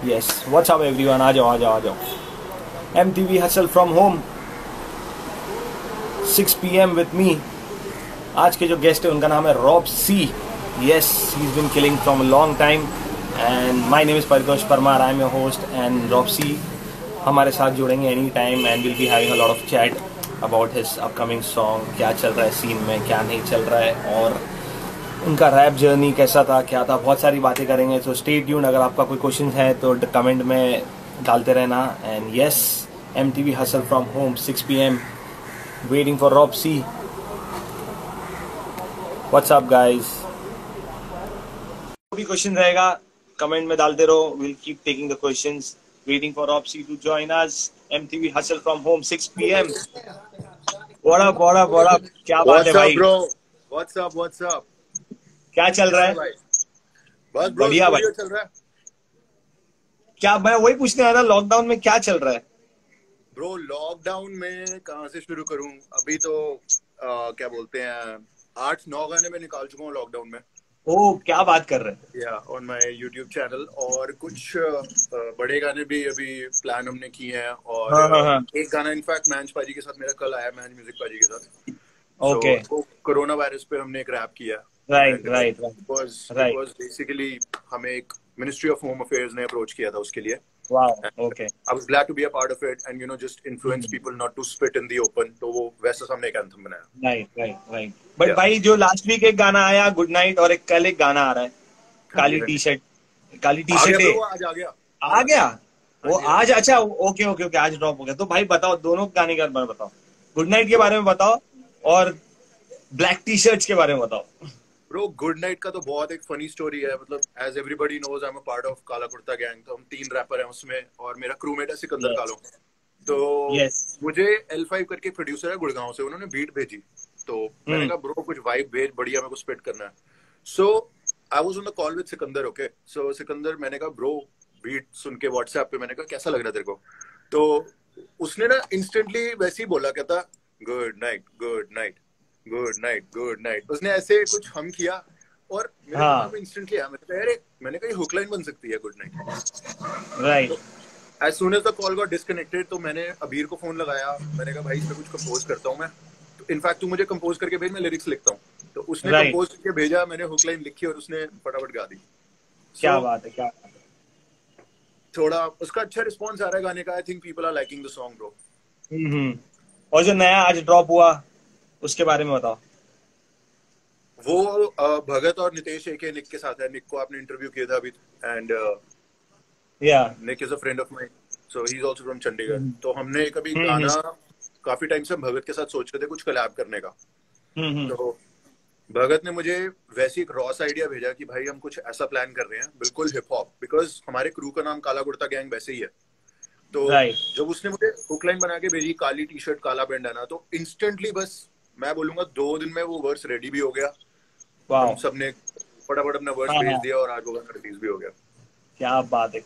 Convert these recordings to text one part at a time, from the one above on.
Yes, what's up everyone? आ जाओ. MTV Hustle from home, 6 PM with me. आज के जो गेस्ट है उनका नाम है Rob C. Yes, he's been killing from a long time and my name is Paritosh Parmar. I'm your host and Rob C हमारे साथ जुड़ेंगे any time and we'll be having a lot of chat about his upcoming song. क्या चल रहा है scene में, क्या नहीं चल रहा है और उनका रैप जर्नी कैसा था, क्या था, बहुत सारी बातें करेंगे. तो स्टे ट्यून. अगर आपका कोई क्वेश्चन है तो कमेंट में डालते रहना. And yes, MTV hustle from home, 6 PM, waiting for Rob C. What's up guys? जो भी क्वेश्चन रहेगा कमेंट में डालते रहो. Will keep taking the questions. Waiting for Rob C to join us. MTV hustle from home, 6 PM. What up, क्या बात है भाई? What's up? क्या चल रहा है? बस ब्रो, बढ़िया भाई. चल रहा है. क्या, मैं वही पूछने आया था, लॉकडाउन में क्या चल रहा है? ब्रो लॉकडाउन में कहाँ से शुरू करूं? अभी तो क्या बोलते हैं, 8-9 गाने में निकाल चुका हूँ लॉकडाउन में. ओह, क्या बात कर रहे हैं? या ऑन माय यूट्यूब चैनल. और कुछ बड़े गाने भी अभी प्लान हमने किए हैं. और एक गाना इनफैक्ट मैंज पाजी के साथ मेरा कल आया, मैंज म्यूजिक पाजी के साथ. ओके. तो कोरोना वायरस पे हमने एक रैप किया. राइट. was basically हमें एक मिनिस्ट्री ऑफ होम अफेयर्स ने अप्रोच किया था उसके लिए. Wow, okay. I was glad to be a part of it and just influence people not to spit in the open. तो वो वैसा हमने एक एंथम बनाया. राइट. बट भाई, जो लास्ट वीक एक गाना आया गुड नाइट और एक कल एक गाना आ रहा है काली टी शर्ट है. आज आ गया वो आज. अच्छा, ओके, आज ड्रॉप हो गया. तो भाई बताओ, दोनों गाने के बारे में बताओ. गुड नाइट के बारे में बताओ और ब्लैक टी शर्ट्स के बारे में बताओ. ब्रो, गुड नाइट का तो बहुत एक फनी स्टोरी है. मतलब as everybody knows, I am a part of Kala Kurta gang. तो हम 3 रैपर हैं उसमें और मेरा क्रूमेट है सिकंदर कालो. तो मुझे L5 करके प्रोड्यूसर है गुड़गांव से, उन्होंने बीट भेजी. तो मैंने कहा ब्रो कुछ वाइब भेज, बढ़िया मेरे को स्पिट करना है. So I was on the call with Sikandar. Okay, so Sikandar, मैंने कहा ब्रो बीट सुन के व्हाट्सएप पे मैंने कहा कैसा लग रहा है तेरे को? तो उसने ना इंस्टेंटली वैसे ही बोला, कहता good night good night good night good night. उसने ऐसे कुछ हम किया और मेरे दिमाग में इंस्टेंटली आया. मैंने कहा ये हुक लाइन बन सकती है good night. Right. As soon as the call got disconnected तो मैंने अबीर को फोन लगाया. मैंने कहा भाई इस पे कुछ कंपोज करता हूँ मैं. तो इनफैक्ट तू मुझे कंपोज करके भेज, मैं लिरिक्स लिखता हूँ. तो उसने कंपोज करके भेजा, मैंने हुक लाइन लिखी और उसने फटाफट गा दी. क्या बात है. थोड़ा उसका अच्छा रिस्पॉन्स आ रहा है गाने का. I think people are liking the song bro. और जो नया आज ड्रॉप हुआ उसके बारे में बताओ. वो भगत और नितेश एके निक के साथ है. निक को आपने इंटरव्यू किया था अभी. And Nick is a friend of mine, so he is also from Chandigarh. तो हमने कभी गाना काफी टाइम से भगत के साथ सोच रहे थे कुछ कोलैब करने का. तो भगत ने मुझे वैसे एक रॉस आइडिया भेजा कि भाई हम कुछ ऐसा प्लान कर रहे हैं बिल्कुल हिप हॉप, बिकॉज हमारे क्रू का नाम काला कुर्ता गैंग वैसे ही है. तो जब उसने मुझे हुक लाइन बना के भेजी, काली टी शर्ट काला बैंडाना, तो इंस्टेंटली बस मैं बोलूंगा 2 दिन में वो वर्स रेडी भी हो गया. हम सबने फटाफट अपना वर्स भेज दिया और आज वो गाना रिलीज भी हो गया. क्या बात है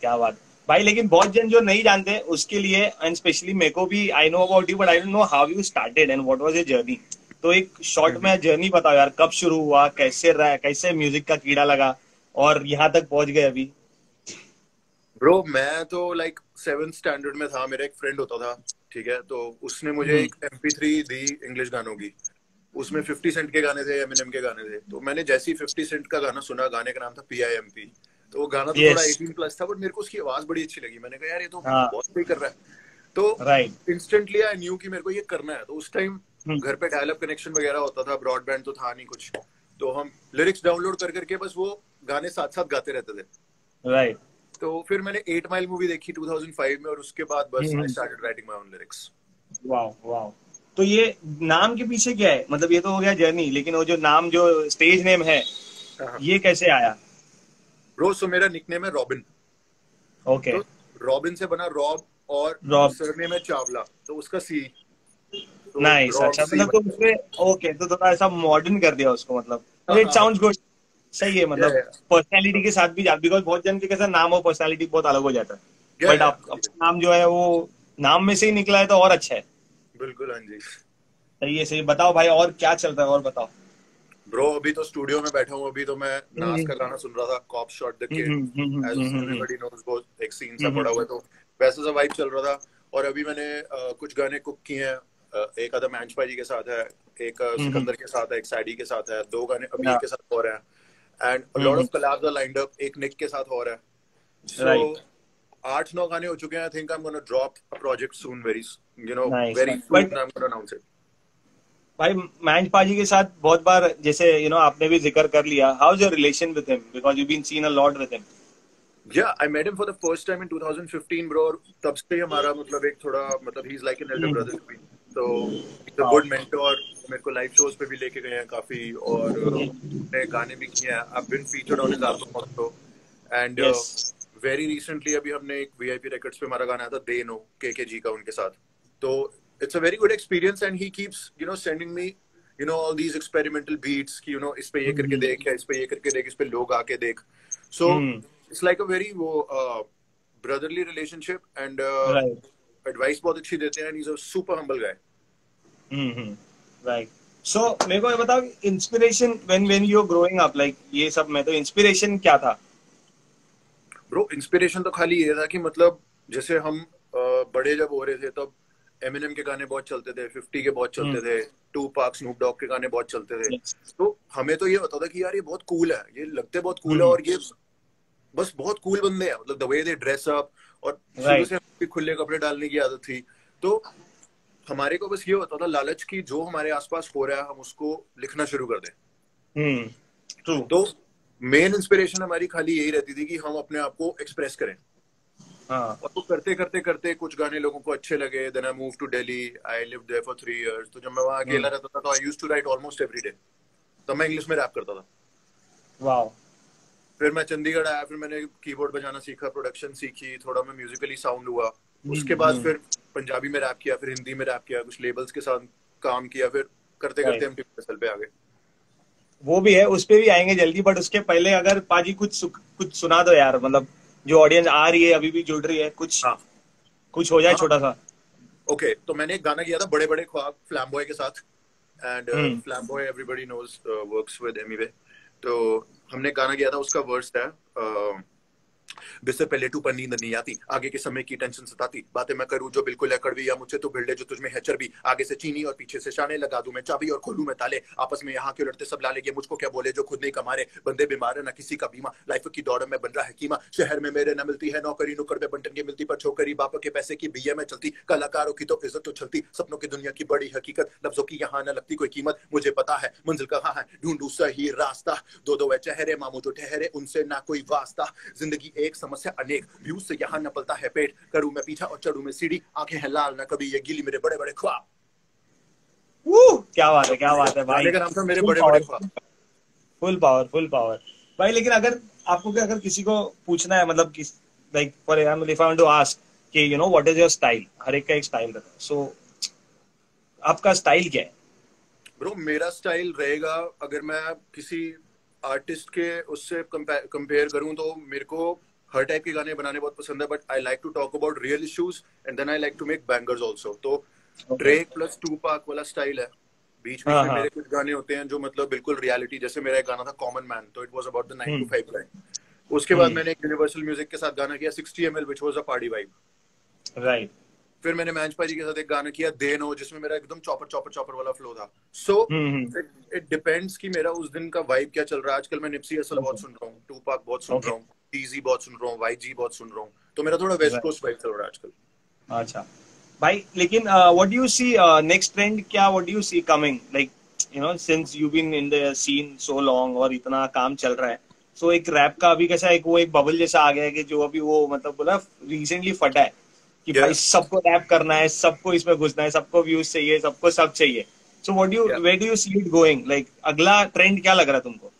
भाई. लेकिन बहुत जन जो नहीं जानते उसके लिए, एंड स्पेशली मेरे को भी, I know about you but I don't know how you started and what was your journey. तो एक शॉर्ट में जर्नी बताओ यार, कब शुरू हुआ, कैसे रहा, कैसे म्यूजिक का कीड़ा लगा और यहाँ तक पहुंच गए अभी. ब्रो मैं तो लाइक 7th स्टैंडर्ड में था. मेरा एक फ्रेंड होता था, ठीक है, तो उसने मुझे एक MP3 दी इंग्लिश गानों की. उसमें 50 सेंट के गाने थे, एमिनेम के गाने थे. तो मैंने जैसे ही 50 सेंट का गाना सुना, गाने का नाम था PIMP. तो वो गाना तो थोड़ा 18+ था बट मेरे को उसकी आवाज बड़ी अच्छी लगी. मैंने कहा यार ये तो बहुत सही कर रहा है. तो इंस्टेंटली आई न्यू कि मेरे को ये करना है. तो उस टाइम घर पे डायल अप कनेक्शन वगैरह होता था, ब्रॉडबैंड तो था नहीं कुछ. तो हम लिरिक्स डाउनलोड कर करके बस वो गाने साथ साथ गाते रहते थे. राइट. तो फिर मैंने 8 माइल मूवी देखी 2005 में और उसके बाद बस I started writing my own lyrics. Wow. तो ये नाम के पीछे क्या है? मतलब ये तो हो गया जर्नी, लेकिन वो जो नाम, जो स्टेज नेम है, ये कैसे आया? ब्रो सो मेरा निकनेम है रॉबिन. ओके. तो रॉबिन से बना रॉब और सरनेम है चावला. तो उसका सी नाइस, अच्छा, मतलब तो उसमें ओके, तो थोड़ा ऐसा मॉडर्न कर दिया उसको, मतलब इट साउंड्स गुड, सही है, मतलब पर्सनालिटी के साथ भी जाता, बिकॉज बहुत जन के कैसा नाम हो पर्सनालिटी बहुत अलग हो जाता है, बट आप अपना नाम जो है वो नाम में से ही निकला है तो और अच्छा है। बिल्कुल, हाँ जी। सही है, सही। बताओ भाई और क्या चल रहा है, और बताओ। ब्रो अभी तो स्टूडियो में बैठा हूँ, अभी तो मैं नास का गाना सुन रहा था, cop shot the kid, as everybody knows, वो एक सीन सा पड़ा हुआ है, तो वैसे सा वाइब चल रहा था। और अभी मैंने कुछ गाने कुक किए हैं, एक आधा मैंच भाई के साथ है, एक सिकंदर के साथ है, एक सैडी के साथ है, 2 गाने अमीर के साथ और हैं, and a lot of collabs are lined up, एक निक के साथ और है। सो 8-9 गाने हो चुके हैं। I think I am gonna drop a project soon, very very soon I am gonna announce it. भाई मैंच पाजी के साथ बहुत बार, जैसे आपने भी जिक्र कर लिया, how is your relation with him, because you been seen a lot with him. Yeah, I met him for the first time in 2015, bro. और तब से हमारा मतलब एक थोड़ा मतलब he's like an elder brother to me. So he's a good mentor. मेरे को लाइव शोज पे भी लेके गए हैं काफी, और ने गाने भी किए हैं. I've been featured on his album also. And very recently अभी हमने एक VIP Records पे हमारा गाना आया था दे नो KKG का उनके साथ. तो it's a very good experience, and he keeps sending me all these experimental beats कि इस पे ये करके देख, या इस पे ये करके देख, इस पे लोग आके देख. So it's like a very brotherly relationship, and advice बहुत अच्छी देते हैं, and he's a super humble guy. Right. So मेरे को ये बताओ, inspiration when you're growing up, like ये सब में तो इंस्पिरेशन क्या था? Bro, इंस्पिरेशन तो खाली ये था कि मतलब जैसे हम बड़े जब हो रहे थे तब एमिनेम के गाने बहुत चलते थे, 50 के बहुत चलते थे, टूपाक स्नूप डॉग के गाने बहुत चलते थे. तो हमें तो ये होता था कि यार ये बहुत कूल है, ये लगते बहुत कूल है, और ये बस बहुत कूल बंदे हैं, मतलब the way they dress up, और शुरू से खुले कपड़े डालने की आदत थी. तो हमारे को बस ये होता था लालच की जो हमारे आसपास हो रहा है हम उसको लिखना शुरू कर दें. तो मेन इंस्पिरेशन हमारी खाली यही रहती थी कि हम अपने आप को एक्सप्रेस करें. और तो करते करते करते कुछ गाने लोगों को अच्छे लगे. Then I move to Delhi, I lived there for 3 years. तो जब मैं वहां अकेला रहता था तो I used to write almost every day. तो मैं इंग्लिश में रैप करता था. वाओ. फिर मैं चंडीगढ़ आया, फिर मैंने कीबोर्ड बजाना सीखा, प्रोडक्शन सीखी, थोड़ा मैं म्यूजिकली साउंड हुआ. उसके बाद फिर पंजाबी में रैप किया, फिर हिंदी में रैप किया, कुछ लेबल्स के साथ काम किया, फिर करते करते हम टिपिकल पे आ गए. वो भी है, उस पे भी आएंगे जल्दी, बट उसके पहले अगर पाजी कुछ सुना दो यार, मतलब जो ऑडियंस आ रही है अभी भी जुड़ रही है, कुछ हो जाए छोटा सा. ओके, तो मैंने एक गाना किया था बड़े बड़े ख्वाब फ्लैम्बॉय के साथ, and Flamboy everybody knows works with Emiway. तो हमने गाना किया था, उसका वर्स है बिस्तर पे लेटू पर नींद नहीं आती, आगे के समय की टेंशन सताती, बातें मैं करूं जो बिल्कुल है कड़वी, या मुझसे तो भिड़ ले जो तुझमें है चर्बी, आगे से चीनी और पीछे से शाने लगा दूं मैं चाबी और खोलूं मैं ताले, आपस में यहाँ क्यों लड़ते सब लाले, ये मुझको क्या बोले जो खुद नहीं कमारे, बंदे बीमार है ना किसी का बीमा, लाइफ की दौड़ में बन रहा है कीमा, शहर में मेरे न मिलती है नौकरी, नुक्कड़ पे बंटन की मिलती पर छोकरी, बाप के पैसे की बीए में चलती, कलाकारों की तो इज्जत तो चलती, सपनों की दुनिया की बड़ी हकीकत, लफ्जों की यहाँ न लगती कोई कीमत, मुझे पता है मंजिल कहाँ है, ढूंढूं सही रास्ता, दो दो है चेहरे मामू जो ठहरे उनसे ना कोई वास्ता, जिंदगी एक समस्या अनेक, व्यूज से यहाँ न पलता है पेट, करूं मैं पीछा और चढ़ूं मैं सीढ़ी, आंखें हैं लाल ना कभी ये गीली मेरे बड़े बड़े ख्वाब. क्या बात है भाई. का नाम था मेरे बड़े बड़े ख्वाब. फुल पावर भाई. लेकिन अगर आपको अगर किसी को पूछना है, मतलब like for example if I want to ask कि व्हाट इज योर स्टाइल, हर एक का एक स्टाइल रहता है, सो आपका स्टाइल क्या है? ब्रो मेरा स्टाइल रहेगा, अगर मैं किसी आर्टिस्ट के उससे कंपेयर करूं तो मेरे को हर टाइप के गाने बनाने बहुत पसंद है, but I like to talk about real issues and then I like to make bangers also. तो ड्रेक प्लस टूपाक वाला स्टाइल है. बीच में मेरे कुछ गाने होते हैं जो मतलब बिल्कुल रियलिटी, जैसे मेरा एक गाना था कॉमन मैन, तो it was about the 9 to 5 line. उसके बाद मैंने एक यूनिवर्सल म्यूजिक के साथ गाना किया 60 ml which was a party vibe. Right. फिर मैंने मैंच पाजी के साथ एक गाना किया दे नो, जिसमें मेरा एकदम चॉपर वाला फ्लो था. सो इट डिपेंड्स कि मेरा उस दिन का वाइब क्या चल रहा है. आजकल मैं निप्सी हसल बहुत सुन रहा हूँ, टूपाक बहुत सुन रहा हूँ, टीजी बहुत सुन रहा हूँ, वाईजी बहुत सुन रहा हूँ. तो मेरा थोड़ा वेस्ट कोस्ट वाइब चल रहा है आजकल. अच्छा भाई, लेकिन what do you see next trend, क्या what do you see coming, like since you been in the scene so long और इतना काम चल रहा है, सो एक रैप का अभी कैसा एक बबल जैसा आ गया है कि जो अभी वो मतलब बोला रिसेंटली फटा है कि भाई सबको रैप करना है, सबको इसमें घुसना है, सबको व्यूज चाहिए, सबको सब चाहिए. So where do you see it going, like अगला ट्रेंड क्या लग रहा है तुमको?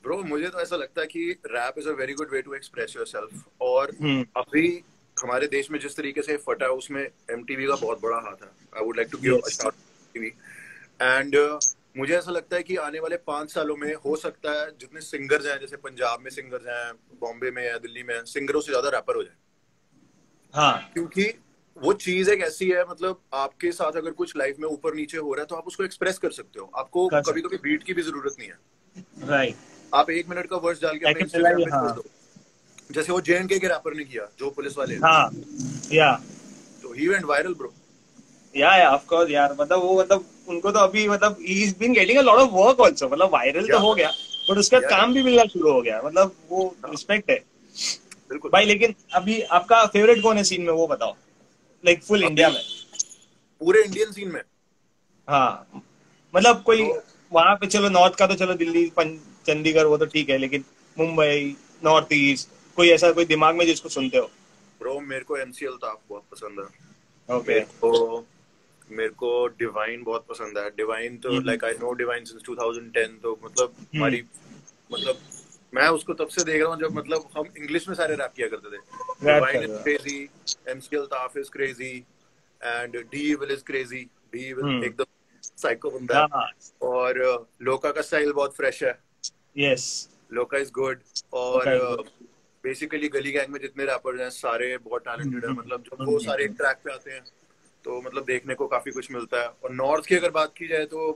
ब्रो मुझे तो ऐसा लगता है कि rap is a very good way to express yourself. और अभी हमारे देश में जिस तरीके से फटा है उसमें एमटीवी का बहुत बड़ा हाथ है. I would like to give a shout. TV. एंड मुझे ऐसा लगता है कि आने वाले 5 सालों में हो सकता है जितने सिंगर्स हैं, जैसे पंजाब में सिंगर्स हैं, बॉम्बे में है, दिल्ली में है, सिंगरों से ज्यादा रैपर हो जाए। हाँ क्योंकि वो चीज एक ऐसी है, मतलब आपके साथ अगर कुछ लाइफ में ऊपर नीचे हो रहा है तो आप उसको एक्सप्रेस कर सकते हो। आपको कर कभी सकते, कभी बीट की भी जरूरत नहीं है। राइट। आप 1 मिनट का वर्स डाल के अपने इंस्टाग्राम पे छोड़ हाँ दो, जैसे वो JNK के रैपर ने किया, जो पुलिस वाले हैं। हाँ या तो ही वेंट वायरल ब्रो। या ऑफ कोर्स यार, मतलब वो मतलब उनको तो अभी मतलब he is been getting a lot of work also, मतलब वायरल तो या हो गया बट उसका या काम भी मिलना शुरू हो गया, मतलब वो हाँ, रिस्पेक्ट है बिल्कुल। भाई। लेकिन अभी आपका फेवरेट कौन है सीन में, वो बताओ, लाइक फुल अभी इंडिया में। पूरे इंडियन सीन में हाँ मतलब कोई ब्रो, वहां पे, चलो नॉर्थ का तो चलो दिल्ली चंडीगढ़ वो तो ठीक है, लेकिन मुंबई, नॉर्थ ईस्ट, कोई ऐसा कोई दिमाग में जिसको सुनते हो? मेरे को MC अल्ताफ बहुत पसंद है। ओके। मेरे को मेरे को डिवाइन बहुत पसंद है। डिवाइन तो like I know divine since 2010, तो मतलब हमारी, मतलब मैं उसको तब से देख रहा हूँ जब मतलब हम इंग्लिश में सारे रैप किया करते थे। रैप डिवाइन कर इज रहे हो? Crazy, MC Altaf is crazy, and D will is crazy. D will एकदम साइको बंदा है। हाँ और लोका का स्टाइल बहुत फ्रेश है। यस। लोका इज गुड। और बेसिकली गली गैंग में जितने रैपर्स हैं सारे बहुत टैलेंटेड है। मतलब जब वो सारे एक ट्रैक पे आते हैं तो मतलब देखने को काफी कुछ मिलता है। और नॉर्थ की अगर बात की जाए तो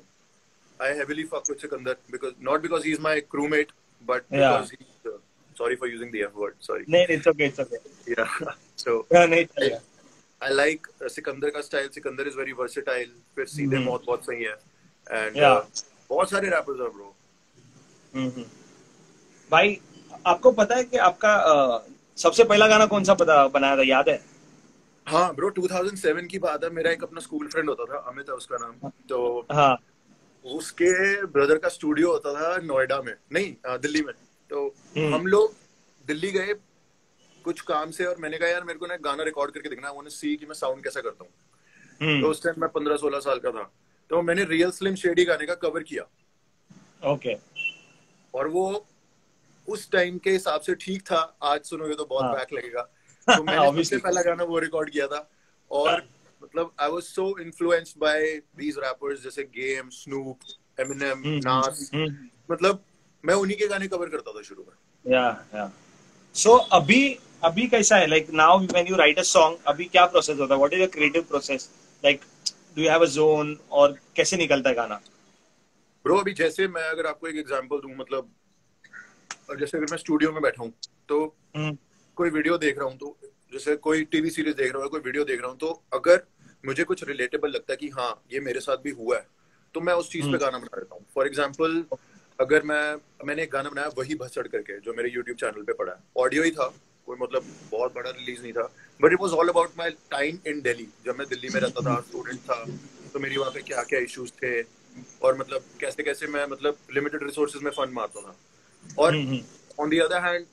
I heavily fuck with Sikandar, because not because he is my crewmate, but yeah because he, sorry for using the F word, sorry. नहीं, it's okay, it's okay. Yeah. So नहीं I, चलेगा। I like सिकंदर का style. Sikandar is very versatile. फिर सीधे मौत बहुत सही है। एंड या बहुत सारे रैपर्स हैं ब्रो। भाई, आपको पता है कि आपका सबसे पहला गाना कौन सा पता बनाया था, याद है? हाँ ब्रो, 2007 की बात है। मेरा एक अपना स्कूल फ्रेंड होता था, अमित है उसका नाम। तो हाँ उसके ब्रदर का स्टूडियो होता था नोएडा में, नहीं दिल्ली में। तो हम लोग दिल्ली गए कुछ काम से, और मैंने कहा यार मेरे को ना गाना रिकॉर्ड करके दिखना है, सी कि मैं साउंड कैसा करता हूँ। तो उस टाइम मैं 15-16 साल का था। तो मैंने रियल स्लिम शेडी गाने का कवर किया। ओके। और वो उस टाइम के हिसाब से ठीक था, आज सुनोगे तो बहुत हाँ बैक लगेगा। तो मैंने सबसे ऑब्वियसली। पहला गाना वो रिकॉर्ड किया था। और मतलब I was so influenced by these rappers जैसे गेम, स्नूप, एमिनेम, नास। मतलब मैं उन्हीं के गाने कवर करता था शुरू में। या सो अभी अभी कैसा है, like now when you right a song, अभी क्या प्रोसेस होता है, what is your creative process, like do you have a zone, और कैसे निकलता है गाना? ब्रो अभी जैसे मैं अगर आपको एक एग्जांपल दूं, मतलब जैसे अगर मैं स्टूडियो में बैठा हूं तो कोई वीडियो देख रहा हूं, तो जैसे कोई टीवी सीरीज देख रहा हूं, कोई वीडियो देख रहा हूं, तो अगर मुझे कुछ रिलेटेबल लगता है कि हाँ ये मेरे साथ भी हुआ है, तो मैं उस चीज पे गाना बना देता हूँ। फॉर एग्जाम्पल, अगर मैंने एक गाना बनाया वही भसड़ करके, जो मेरे यूट्यूब चैनल पे पड़ा है। ऑडियो ही था, कोई मतलब बहुत बड़ा रिलीज नहीं था, but it was all about my time in Delhi. जब मैं दिल्ली में रहता था, स्टूडेंट था, तो मेरी वहाँ पे क्या क्या इश्यूज थे, और मतलब कैसे कैसे मैं मतलब लिमिटेड रिसोर्सेज में फंड मारता था। और ऑन द अदर हैंड,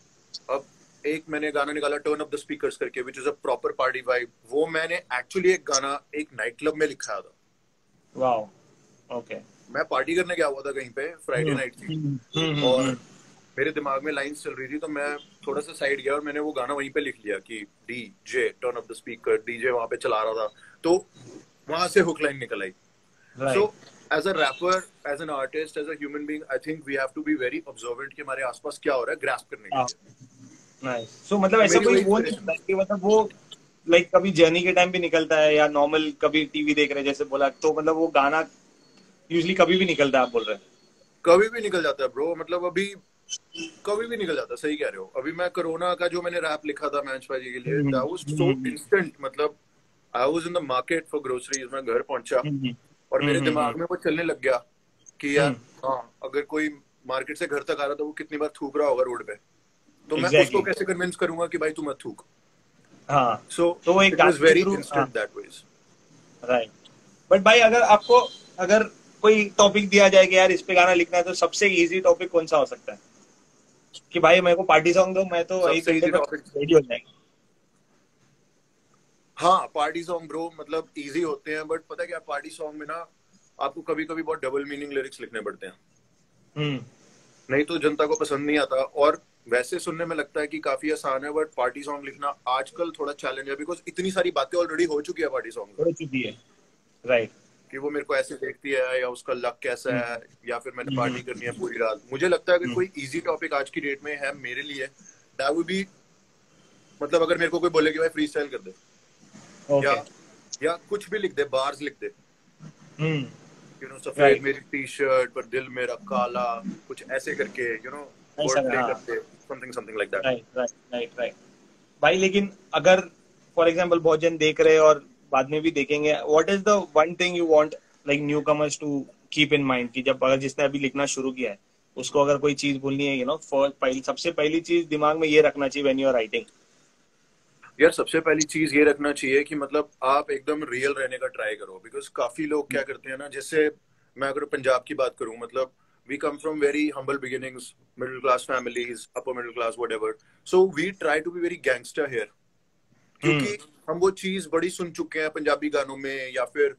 अब एक मैंने गाना निकाला टर्न अप द स्पीकर्स करके, which is a proper party vibe. वो मैंने एक्चुअली एक गाना एक नाइट क्लब में लिखा था। Wow, okay. मैं पार्टी करने गया हुआ था कहीं पे, फ्राइडे नाइट थी, और मेरे दिमाग में लाइंस चल रही थी, तो मैं थोड़ा सा साइड गया और मैंने वो गाना वहीं पे लिख लिया कि DJ turn up the speaker. DJ वहां पे चला रहा था, तो वहां से हुक लाइन निकल आई। So as a rapper, as an artist, as a human being, I think we have to be very observant कि हमारे आसपास क्या हो रहा है, ग्रास्प करने के लिए। नाइस। सो मतलब तो ऐसा मेरी कोई वही वो नहीं इंस्पिरेशन होता है। कि मतलब वो लाइक कभी जर्नी के टाइम भी निकलता है, या नॉर्मल कभी टीवी देख रहे जैसे बोला, तो मतलब वो गाना यूजली कभी भी निकलता है, आप बोल रहे हैं? कभी भी निकल जाता है ब्रो, मतलब अभी कभी भी निकल जाता है। सही कह रहे हो। अभी मैं कोरोना का जो मैंने रैप लिखा था मैच बाजी के लिए, दैट वाज सो इंस्टेंट। मतलब I was in the market for groceries, मैं घर पहुंचा और मेरे दिमाग में वो चलने लग गया कि यार हाँ, अगर कोई मार्केट से घर तक आ रहा था, वो कितनी बार थूक रहा होगा रोड पे, तो मैं उसको एग्जैक्टली। कैसे कन्विंस करूंगा कि भाई तू मत थूक। हाँ, सो तो वो एक इट वाज गाने के वेरी थ्रू। हाँ, instant that ways. Right. But भाई, अगर आपको, अगर कोई टॉपिक दिया जाए कि यार इस पे गाना लिखना है, तो सबसे इजी टॉपिक कौन सा हो सकता है कि भाई मेरे को पार्टी सॉन्ग दो, मैं तो एक सबसे घंटे इजी में टॉपिक, रेडी हो जाएगी? हाँ पार्टी सॉन्ग ब्रो, मतलब इजी होते हैं, बट पता है क्या, पार्टी सॉन्ग में ना आपको कभी कभी बहुत डबल मीनिंग लिरिक्स लिखने पड़ते हैं, नहीं तो जनता को पसंद नहीं आता। और वैसे सुनने में लगता है कि काफी आसान है, बट पार्टी सॉन्ग लिखना आजकल थोड़ा चैलेंज है, बिकॉज इतनी सारी बातें ऑलरेडी हो चुकी है पार्टी सॉन्ग में। हो चुकी है, राइट। कि वो मेरे को ऐसे देखती है या उसका लक कैसा है या फिर मैंने पार्टी करनी है पूरी रात। मुझे लगता है अगर कोई इजी टॉपिक आज की डेट में है मेरे लिए, दैट वुड बी, मतलब अगर मेरे को कोई बोले कि भाई फ्री स्टाइल कर दे, या कुछ भी लिख दे, बार्स लिख दे, यू नो, सफेद मेरी टी शर्ट पर दिल मेरा काला, कुछ ऐसे करके, यू नो, वर्ड प्ले करते, समथिंग लाइक दैट। राइट भाई। लेकिन अगर फॉर एग्जांपल बहुत जन देख रहे हैं और बाद में भी देखेंगे, what is the one thing you want like newcomers to keep in mind, कि जब अगर जिसने अभी लिखना शुरू किया है उसको अगर कोई चीज बोलनी है, यू नो, सबसे पहली चीज दिमाग में ये रखना चाहिए व्हेन यू आर राइटिंग? यार सबसे पहली चीज ये रखना चाहिए कि मतलब आप एकदम रियल रहने का ट्राई करो, बिकॉज काफी लोग क्या करते हैं ना, जैसे मैं अगर पंजाब की बात करूं, मतलब we come from very humble beginnings, middle class families, upper middle class, whatever, so we try to be very gangster here, क्योंकि हम वो चीज बड़ी सुन चुके हैं पंजाबी गानों में या फिर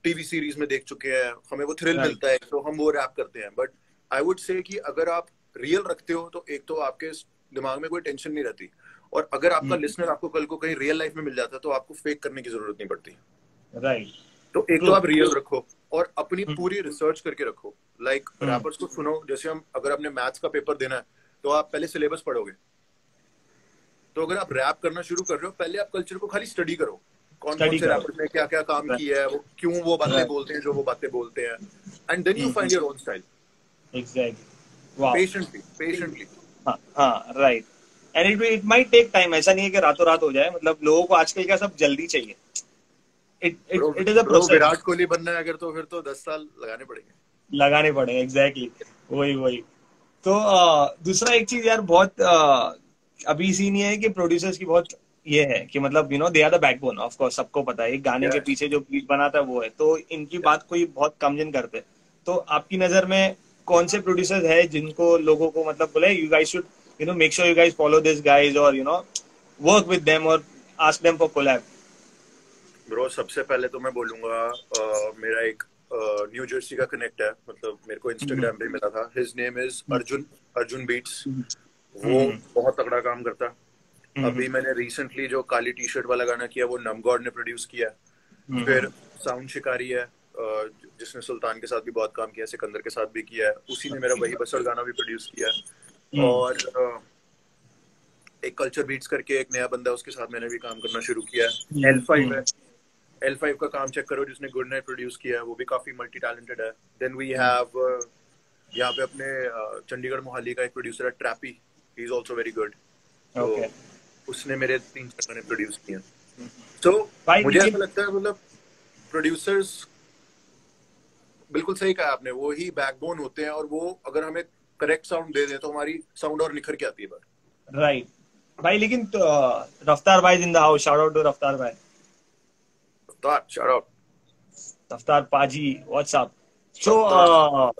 टीवी सीरीज में देख चुके हैं, हमें वो थ्रिल मिलता है तो हम वो रैप करते हैं। बट आई वुड से कि अगर आप रियल रखते हो तो एक तो आपके दिमाग में कोई टेंशन नहीं रहती, और अगर आपका लिसनर आपको कल को कहीं रियल लाइफ में मिल जाता है तो आपको फेक करने की जरूरत नहीं पड़ती। राइट। तो एक तो आप रियल रखो और अपनी पूरी रिसर्च करके रखो। लाइक रैपर्स को सुनो, जैसे हम अगर अपने मैथ्स का पेपर देना है तो आप पहले सिलेबस पढ़ोगे, तो अगर आप रैप करना शुरू कर रहे हो पहले आप कल्चर को खाली स्टडी करो, कौन कौन से रैपर्स ने क्या क्या काम किया है, वो क्यों वो बातें बोलते हैं जो वो बातें बोलते हैं, and then you find your own style. Exactly. Wow. Patiently. हाँ right. And it might take time, ऐसा नहीं है कि रातों रात हो जाए, मतलब लोगों को आजकल का सब जल्दी चाहिए। It is a process. Virat Kohli बनना है अगर तो फिर तो 10 साल लगाने पड़ेंगे। एग्जैक्टली। वही। तो दूसरा एक चीज यार, बहुत अभी सीन ये है कि प्रोड्यूसर्स की बहुत ये है कि मतलब you know they are the backbone, of course सबको पता है, एक गाने के पीछे जो बीट बनाता है वो है, तो इनकी बात कोई बहुत कम जन करते। तो आपकी नजर में कौन से प्रोड्यूसर्स है जिनको लोगों को मतलब बोले you guys should you know make sure you guys follow this guys और you know work with them और ask them for collab? Bro सबसे पहले तो मैं बोलूंगा मेरा एक न्यू जर्सी का कनेक्ट है, मतलब मेरे को इंस्टाग्राम पे मिला था, his name is Arjun beats. वो बहुत तगड़ा काम करता है। अभी मैंने रिसेंटली जो काली टी शर्ट वाला गाना किया वो नमगॉड ने प्रोड्यूस किया। फिर साउंड शिकारी है जिसने सुल्तान के साथ भी बहुत काम किया, सिकंदर के साथ भी किया है, उसी ने मेरा वही बसड़ गाना भी प्रोड्यूस किया। और एक कल्चर बीट्स करके एक नया बंदा, उसके साथ मैंने भी काम करना शुरू किया है। L5 है, L5 का काम चेक करो, जिसने गुड नाइट प्रोड्यूस किया है, वो भी काफी मल्टी टैलेंटेड है। देन वी हैव यहाँ पे अपने चंडीगढ़ मोहाली का एक प्रोड्यूसर है Trappy, he is also very good. तो उसने मेरे 3-4 गाने प्रोड्यूस किए। तो मुझे ऐसा लगता है मतलब प्रोड्यूसर्स, बिल्कुल सही कहा आपने, वो ही बैकबोन होते हैं, और वो अगर हमें करेक्ट साउंड दे दें तो हमारी साउंड और निखर के आती है। पर राइट भाई, लेकिन रफ्तार भाई in the house, shout out to Raftaar भाई। शाउट आउट रफ्तार पाजी, व्हाट्स अप? सो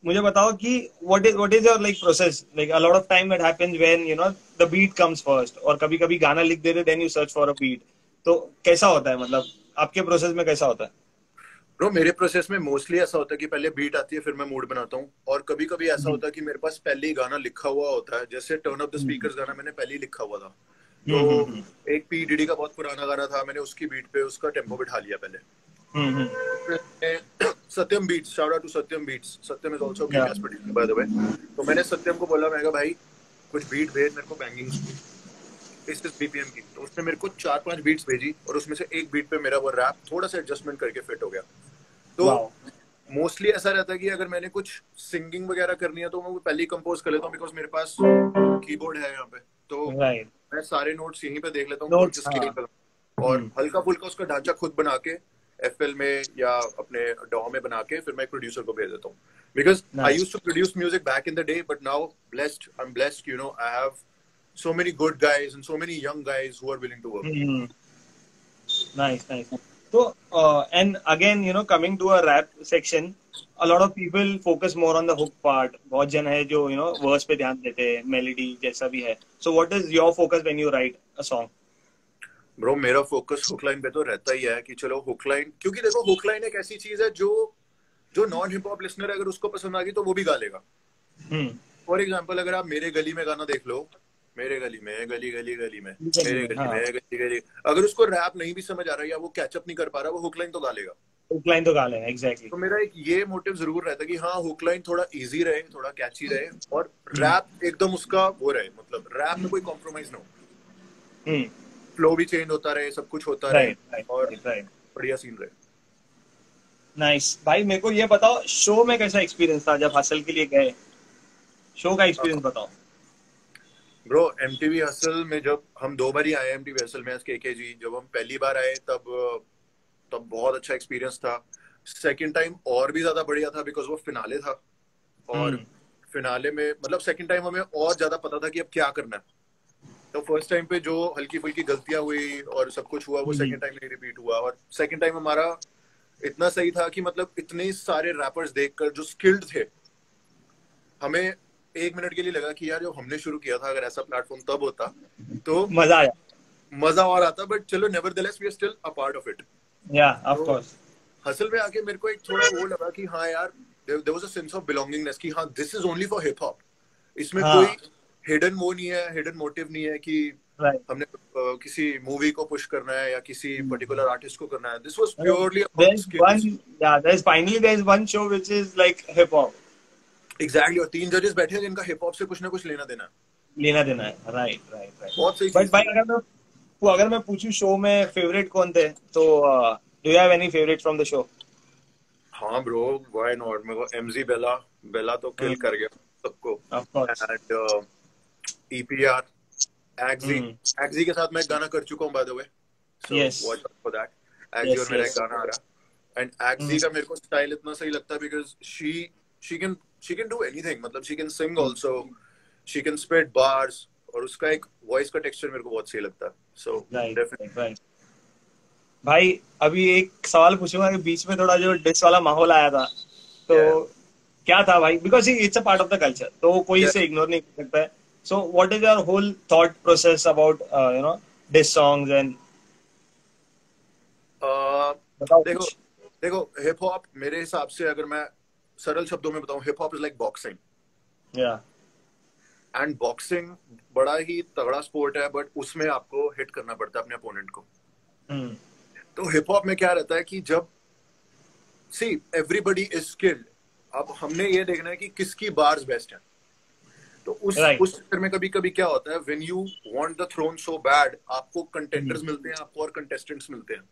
मुझे बताओ कि what is your like process, like a lot of time it happens when you know the beat comes first, और कभी कभी गाना लिख देते then you search for a beat, तो कैसा होता है, मतलब आपके प्रोसेस में कैसा होता है? ब्रो मेरे प्रोसेस में मोस्टली ऐसा होता है कि पहले बीट आती है फिर मैं मूड बनाता हूँ, और कभी कभी ऐसा होता है कि मेरे पास पहले ही गाना लिखा हुआ होता है। जैसे टर्न अप द स्पीकर्स गाना मैंने पहले ही लिखा हुआ था, तो एक पी डीडी का बहुत पुराना गाना था, मैंने उसकी बीट पे उसका टेम्पो बिठा लिया पहले। Satyam Beats, shout out to Satyam Beats, Satyam is also kickass producer by the way. तो मैंने सत्यम को बोला, मैं कहा भाई कुछ बीट भेज मेरे को बैंगिंग इस बीपीएम की, तो उसने मेरे को 4-5 बीट्स भेजी, और उसमें से एक बीट पे मेरा वो रैप थोड़ा सा एडजस्टमेंट करके फिट हो गया। तो मोस्टली ऐसा रहता है कि अगर मैंने कुछ सिंगिंग वगैरह करनी है तो मैं पहले ही कंपोज कर लेता हूँ, बिकॉज मेरे पास कीबोर्ड है यहाँ पे, तो मैं सारे नोट्स यहीं पे देख लेता हूँ, और हल्का फुल्का उसका ढांचा खुद बना के FL में या अपने डॉ में बना के फिर मैं प्रोड्यूसर को भेज देता हूँ। Because I used to produce music back in the day, but now I am blessed, you know, I have so many good guys and so many young guys who are willing to work. Nice. So and again, you know, coming to a rap section, a lot of people focus more on the hook part. बहुत जन है जो you know verse पे ध्यान देते हैं, melody जैसा भी है. So what is your focus when you write a song? Bro, मेरा फोकस हुक लाइन पे तो रहता ही है कि चलो हुक लाइन, क्योंकि देखो हुक लाइन एक ऐसी चीज है जो नॉन हिप हॉप लिसनर अगर उसको पसंद आ गई तो वो भी गा लेगा। फॉर एग्जाम्पल अगर आप मेरे गली में गाना देख लो, मेरे गली में गली गली गली में मेरे गली में गली गली, अगर उसको रैप नहीं भी समझ आ रहा है या वो कैचअप नहीं कर पा रहा, वो हुक लाइन तो गा लेगा। हुक लाइन तो गा लें, एग्जैक्टली। तो मेरा एक ये मोटिव जरूर रहता है कि हाँ हुक लाइन थोड़ा इजी रहे, थोड़ा कैची रहे, और रैप एकदम उसका वो रहे, मतलब रैप में कोई कॉम्प्रोमाइज ना हो, फ्लो भी चेंज होता रहे, सब कुछ होता रहे, राइट राइट और राइट राइट। बढ़िया सीन रहे। नाइस भाई, मेरे को ये बताओ शो में कैसा एक्सपीरियंस था जब हसल के लिए गए, शो का एक्सपीरियंस बताओ। ब्रो एमटीवी हसल में जब हम 2 बार ही आए, एमटीवी हसल में केकेजी, जब हम पहली बार आए तब तब बहुत अच्छा एक्सपीरियंस था। सेकंड टाइम और भी ज्यादा बढ़िया था बिकॉज वो फिनाले था, और फिनाले में मतलब सेकंड टाइम हमें और ज्यादा पता था कि अब क्या करना है। तो फर्स्ट टाइम पे जो हल्की फुल्की गलतियां हुई और सब कुछ हुआ वो सेकंड टाइम नहीं रिपीट हुआ, और सेकंड टाइम हमारा इतना सही था कि मतलब इतने सारे रैपर्स देखकर जो स्किल्ड थे, हमें 1 मिनट के लिए लगा कि यार जो हमने शुरू किया था अगर ऐसा प्लेटफॉर्म तब होता तो मजा आया। मजा और आता, बट चलो nevertheless we are still a part of it. या ऑफ तो कोर्स। हसल में आके मेरे को एक थोड़ा वो लगा कि हाँ यार there was a sense of belongingness कि हाँ this is only for hip hop. इसमें कोई हाँ हिडन वो नहीं है, हिडन मोटिव नहीं है कि राइट। हमने किसी मूवी को पुश करना है या किसी पर्टिकुलर आर्टिस्ट को करना है। This was purely about There's skills. one, yeah, there's one show which is like hip hop. Exactly, और 3 जजेस बैठे हैं जिनका हिप हॉप से कुछ ना कुछ लेना देना है। लेना देना है, राइट राइट राइट। बहुत सही बट चीज भाई थी। अगर मैं पूछूं शो में फेवरेट कौन थे, तो do you have any favourite from the show? हाँ ब्रो, व्हाई नॉट, मेरे को एमजी बेला, बेला तो किल कर गया सबको। Of course. एंड ईपीआर, एग्जी, एग्जी के साथ मैं एक गाना कर चुका हूँ by the way, so yes watch out for that. एग्जी यस और मेरा एक यस। गाना आ रहा है, एंड एग्जी का मेरे को स्टाइल इतना सही लगता है because she can do anything, मतलब she can sing also, she can spread bars, और उसका एक वॉइस का टेक्सचर मेरे को बहुत सही लगता है, सो डेफिनेटली। Right right. भाई अभी एक सवाल पूछूंगा कि बीच में थोड़ा जो डिस वाला माहौल आया था, तो या क्या था भाई? Because it's a part of the culture, तो कोई या इसे इग्नोर नहीं कर सकता है। So what is your whole thought process about diss songs and, बताओ देखो, कुछ। देखो हिप हॉप मेरे हिसाब से अगर मैं सरल शब्दों में बताऊं, hip hop is like boxing, या एंड बॉक्सिंग बड़ा ही तगड़ा स्पोर्ट है, बट उसमें आपको हिट करना पड़ता है अपने अपोनेंट को। तो हिप हॉप में क्या रहता है कि जब सी एवरीबडी इज स्किल्ड, अब हमने ये देखना है कि किसकी बार्स बेस्ट है। तो राइट। उस चक्कर में कभी कभी क्या होता है, when you want the throne so bad, आपको कंटेंडर्स मिलते हैं, आपको और कंटेस्टेंट्स मिलते हैं।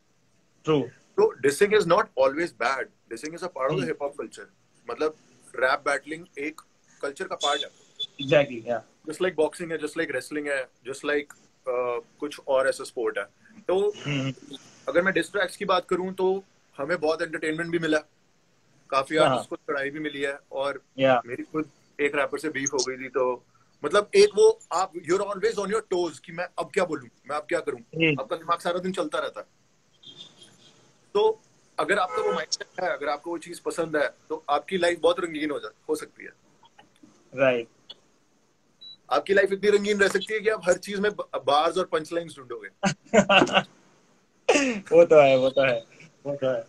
ट्रू। तो dissing is not always bad, dissing is a part of the hip hop culture, मतलब रैप बैटलिंग एक कल्चर का पार्ट है, एग्जैक्टली, या जस्ट लाइक बॉक्सिंग है, जस्ट लाइक रेसलिंग है, जस्ट लाइक कुछ और ऐसा स्पोर्ट है। तो अगर मैं डिस ट्रैक्स की बात करूं तो हमें बहुत एंटरटेनमेंट भी मिला, काफी आर्टिस्ट को चढ़ाई भी मिली है, और या मेरी खुद एक रैपर से बीफ हो गई थी, तो मतलब एक वो आप you're always on your toes कि मैं अब क्या बोलूं, मैं अब क्या करूं, आपका दिमाग सारा दिन चलता रहता है। तो अगर आपका वो माइंडसेट है, अगर आपको वो चीज पसंद है, तो आपकी लाइफ बहुत रंगीन हो सकती है। राइट। आपकी लाइफ इतनी रंगीन रह सकती है कि आप हर चीज में बार्स और पंच लाइन्स ढूंढोगे। वो तो है, वो तो है, वो तो है।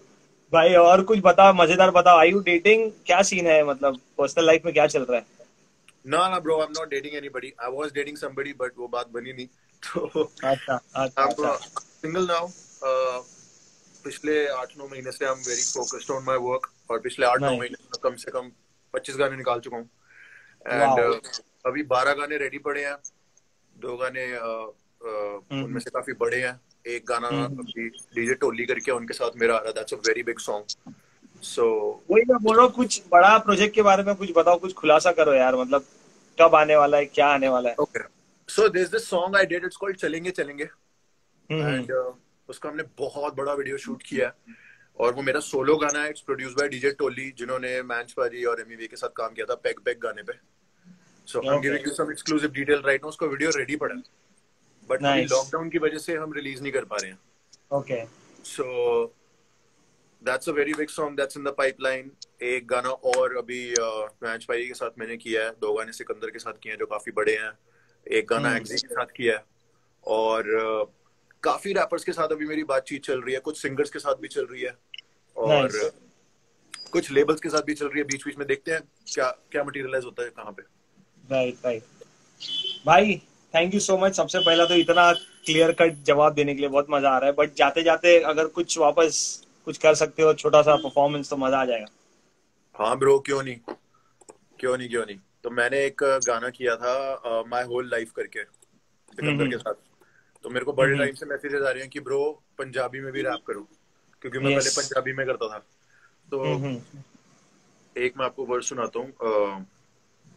भाई और कुछ बता, मजेदार बता। Are you dating? क्या सीन है, मतलब पर्सनल लाइफ में क्या चल रहा है? ना ना bro, I am not dating anybody, I was dating somebody but वो बात बनी नहीं। तो अच्छा अच्छा आई अच्छा। Am single now. पिछले 8-9 महीने से I am very focused on my work, और पिछले 8-9 नाइस। महीने में कम से कम 25 गाने निकाल चुका हूँ, एंड वाओ। अभी 12 गाने रेडी पड़े हैं। 2 गाने उनमें से काफी बड़े हैं, एक गाना अभी डीजे टोली करके उनके साथ मेरा आ रहा है, that's a very big song. So वही मैं बोल रहा हूँ, कुछ बड़ा प्रोजेक्ट के बारे में कुछ बताओ, कुछ खुलासा करो यार, मतलब कब आने वाला है, क्या आने वाला है? Okay, so this this song I did, it's called चलेंगे चलेंगे, हम्म। एंड उसका हमने बहुत बड़ा वीडियो शूट किया है, और वो मेरा सोलो गाना है। इट्स प्रोड्यूस बाय डीजे टोली, जिन्होंने मैंच पारी और एमईवी के साथ काम किया था पेग पेग गाने पे। So I am okay. Giving you some exclusive detail right now. उसका वीडियो रेडी पड़ा है, बट अभी नाइस। लॉकडाउन की वजह से हम रिलीज नहीं कर पा रहे हैं। Okay. So that's a very big song that's in the pipeline. एक गाना और अभी मैच पारी के साथ मैंने किया है, 2 गाने सिकंदर के साथ किए हैं जो काफी बड़े हैं, एक गाना एग्जी के साथ किया है, और काफी रैपर्स के साथ अभी मेरी बातचीत चल रही है, कुछ सिंगर्स के साथ भी चल रही है, और नाइस। कुछ लेबल्स के साथ भी चल रही है। बीच बीच में देखते हैं क्या क्या मटेरियलाइज होता है कहाँ पे। Right right. भाई थैंक यू सो मच, सबसे पहला तो इतना क्लियर कट जवाब देने के लिए बहुत मजा आ रहा है। बट जाते जाते अगर कुछ वापस कुछ कर सकते हो, छोटा सा परफॉर्मेंस, तो मजा आ जाएगा। हाँ ब्रो, क्यों नहीं, क्यों नहीं, क्यों नहीं। तो मैंने एक गाना किया था माय होल लाइफ करके, सिकंदर के हम्म। साथ। तो मेरे को बड़े टाइम से मैसेजेस आ रहे हैं कि ब्रो पंजाबी में भी रैप करो, क्योंकि मैं पहले यस। पंजाबी में करता था। तो हम्म। एक मैं आपको वर्ड सुनाता हूँ।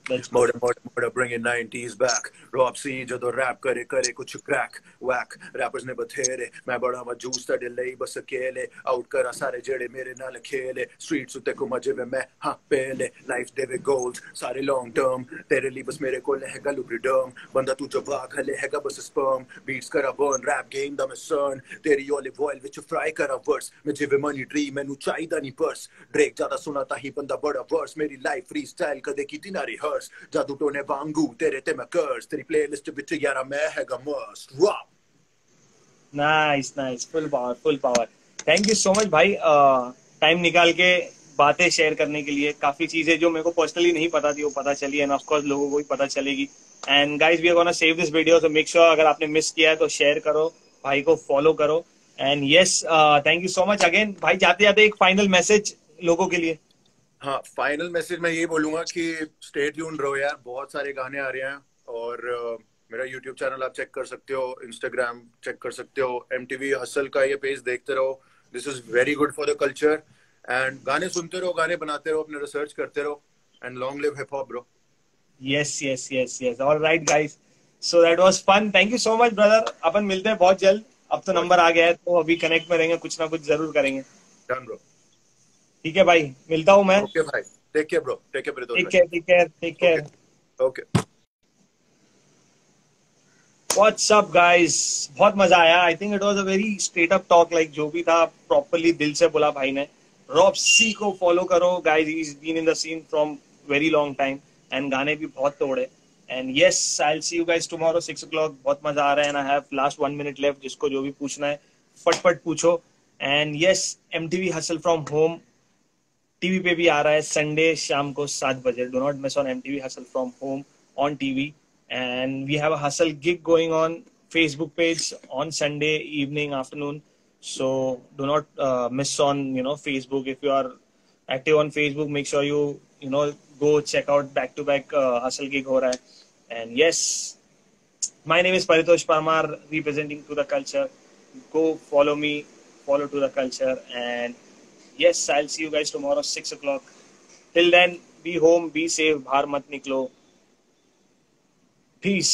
Let's go. Murder, murder, murder, bringing 90s back. Rob C ਜਦੋਂ rap करे करे कुछ crack whack rappers ने ਬਥੇਰੇ मैं बड़ा ਮਜੂਸ ਤੁਹਾਡੇ ਲਈ ਬਸ ਅਕੇਲੇ ਆਊਟ ਕਰਾਂ ਸਾਰੇ ਜਿਹੜੇ ਮੇਰੇ ਨਾਲ ਖੇਲੇ streets ਉੱਤੇ ਘੁੰਮਾ ਜਿਵੇਂ ਮੈਂ ਹਾਂ ਪਹਿਲੇ ਲਾਈਫ ਦੇ ਵੇ goals ਸਾਰੇ long term ਤੇਰੇ ਲਈ ਬਸ ਮੇਰੇ ਕੋਲ ਹੈਗਾ lubriderm ਬੰਦਾ ਤੂੰ ਜਵਾਕ ਹਲੇ ਹੈਗਾ ਬਸ sperm beats ਕਰਾ burn rap game ਦਾ ਮੈਂ son ਤੇਰੀ olive oil ਵਿੱਚ fry ਕਰਾ verse ਮੈਂ ਜਿਵੇਂ money tree ਮੈਨੂੰ ਚਾਹੀਦਾ ਨਹੀਂ purse Drake ਜ਼ਿਆਦਾ ਸੁਣਾ ਤਾਂ ਹੀ ਬੰਦਾ ਬੜਾ verse ਮੇਰੀ life freestyle ਕਦੇ ਕੀਤੀ ਨਾ rehearse ਜਾਦੂ ਟੋਨੇ ਵਾਂਗੂ ਤੇਰੇ ਤੇ ਮੈਂ ਕਰਸ ਤੇਰੀ ਪਲੇਲਿਸਟ ਵਿੱਚ ਯਾਰਾ ਮੈਂ ਹੈਗਾ ਮਸਟ ਰੌਪ। Nice nice, full power full power. Thank you so much भाई, टाइम निकाल के बातें शेयर करने के लिए। काफी चीजें जो मेरे को पर्सनली नहीं पता थी वो पता चली, एंड ऑफ कोर्स लोगों को भी पता चलेगी। And guys, we are gonna save this video, तो मेक श्योर अगर आपने मिस किया है तो शेयर करो, भाई को फॉलो करो। And yes, thank you so much again भाई। जाते जाते एक फाइनल मैसेज लोगों के लिए। हाँ, फाइनल मैसेज मैं ये बोलूंगा कि स्टे ट्यून्ड रहो यार, बहुत सारे गाने आ रहे हैं। और मेरा यूट्यूब चैनल आप चेक कर सकते हो, इंस्टाग्राम चेक कर सकते हो, MTV हसल का ये पेज देखते रहो। This is very good for the culture. And गाने सुनते रहो, गाने बनाते रहो, अपने रिसर्च करते रहो। And long live hip hop bro. Yes yes yes yes, all right guys, so that was fun. Thank you so much brother, अपन मिलते हैं बहुत जल्द। अब तो नंबर आ गया है तो अभी कनेक्ट में रहेंगे, कुछ ना कुछ जरूर करेंगे। Done bro. ठीक है भाई, मिलता हूँ मैं। ओके भाई, take care bro, take care Pritosh take भाई। Care take care take okay care. Okay. What's up guys, बहुत मजा आया। I think it was a very straight up talk, like जो भी था प्रॉपर्ली दिल से बोला भाई ने। रॉब सी को फॉलो करो guys, he is been in the scene from very long time, and गाने भी बहुत तोड़े। And yes, I will see you guys tomorrow 6 o'clock। बहुत मजा आ रहा है, and I have last 1 minute left. जिसको जो भी पूछना है फटफट पूछो। And yes, MTV hustle from home TV पे भी आ रहा है संडे शाम को 7 बजे। Do not miss on MTV hustle from home on TV. And we have a hustle gig going on Facebook page on Sunday evening afternoon, so do not miss on Facebook. If you are active on Facebook, make sure you go check out back to back hustle gig ho raha hai. And yes, my name is Paritosh Parmar, representing to the culture. Go follow me, follow to the culture. And yes, I'll see you guys tomorrow 6 o'clock. Till then, be home, be safe, bahar mat niklo. Peace.